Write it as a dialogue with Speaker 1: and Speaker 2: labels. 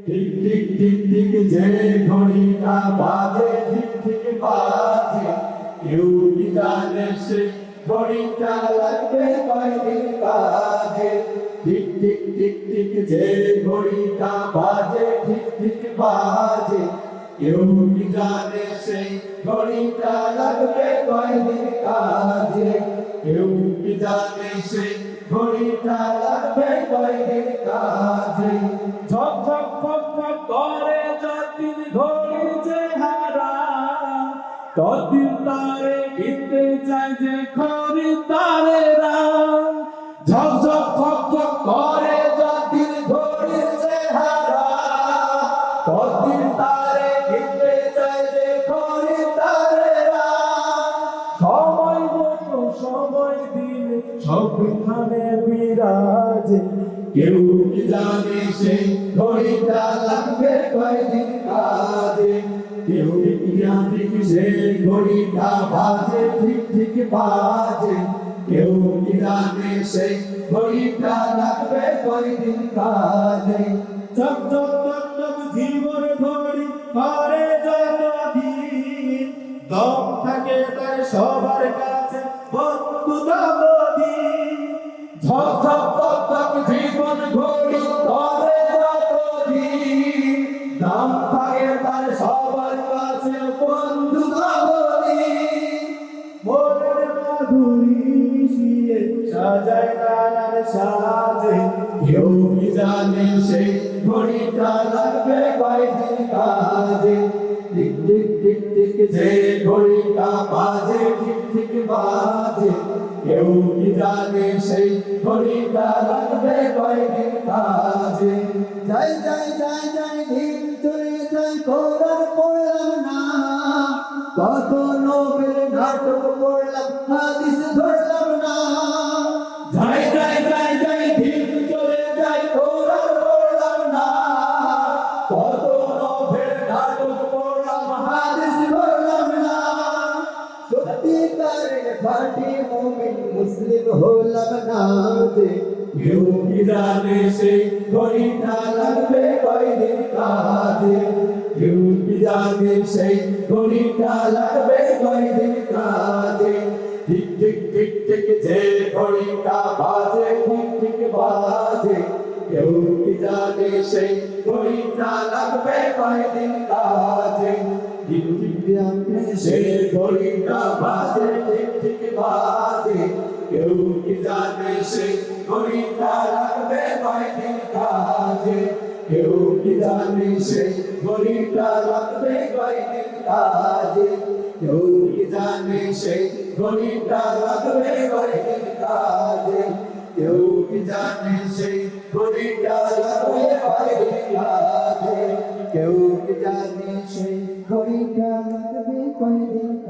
Speaker 1: tick tick tick tick যে ঘড়িটা বাজে ঠিক ঠিক বাজে কেউ কি জানে সে ঘড়িটা লাগবে কয়দিন কাজে টিক টিক টিক টিক যে ঘড়িটা বাজে ঠিক ঠিক বাজে কেউ কি জানে সে ঘড়িটা লাগবে কয়দিন কাজে কেউ কি জানে সে ঘড়িটা লাগবে কয়দিন কাজে
Speaker 2: ঝক ঝক ফক ফক করে যতদিন ঘড়ির চেহারা ততদিন তারে কিনতে চাই যে খরিদ্দারেরা
Speaker 1: ঝক ঝক ফক ফক করে যতদিন ঘড়ির চেহারা ততদিন তারে কিনতে চাই যে খরিদ্দারেরা
Speaker 2: সময় মতো সময় দিলে সবখানে বিরাজে
Speaker 1: কেউ কি জানে সেই ঘড়িটা লাগবে কয়দিন কাজে কেউ কি জানে সেই ঘড়িটা বাজে ঠিক ঠিক বাজে কেউ কি জানে সেই ঘড়িটা লাগবে কয়দিন কাজে
Speaker 2: চক চক চক চক জীবন ঘড়ি করে যতদিন দম থাকে তার সবার কাছে বন্ধু নবদিন
Speaker 1: ঝক ঝক ঝক ঝক জীবন ঘড়ি করে যতদিন দাম থাকে তার সবার কাছে বন্ধু নবদিন
Speaker 2: মনের মাধুরী মিশিয়ে সাজায় নানান সাজে
Speaker 1: কেউ কি জানে সেই ঘড়িটা লাগবে কয়দিন কাজে টিক টিক টিক টিক যে ঘড়িটা বাজে ঠিক ঠিক বাজে কেউ কি জানে সেই ঘড়িটা লাগবে কয়দিন কাজে যাই যাই যাই যাই দিন চলে যাই কোরআন পড়লাম না কত নোবেল নাটক পড়লাম হাদিস ধরলাম না যাই যাই যাই যাই দিন চলে যাই কোরআন পড়লাম না কত নোবেল নাটক পড়লাম হাদিস ধরলাম না সত্যিকারের খাঁটি মুমিন মুসলিম হলাম না যে কেউ কি জানে সেই ঘড়িটা লাগবে কয়দিন কাজে কেউ কি জানে সেই ঘড়িটা লাগবে কয়দিন কাজে টিক টিক টিক টিক যে ঘড়িটা বাজে ঠিক ঠিক বাজে কেউ কি জানে সেই ঘড়িটা লাগবে কয়দিন কাজে টিক টিক জানে সেই ঘড়িটা বাজে ঠিক ঠিক বাজে কেউ কি জানে সেই ঘড়িটা লাগবে কয়দিন কাজে কেউ কি জানে সেই ঘড়িটা লাগবে কয়দিন কাজে কেউ কি জানে সেই ঘড়িটা লাগবে কয়দিন কাজে কেউ কি জানে সেই ঘড়িটা লাগবে কয়দিন কাজে কেউ কি জানে সেই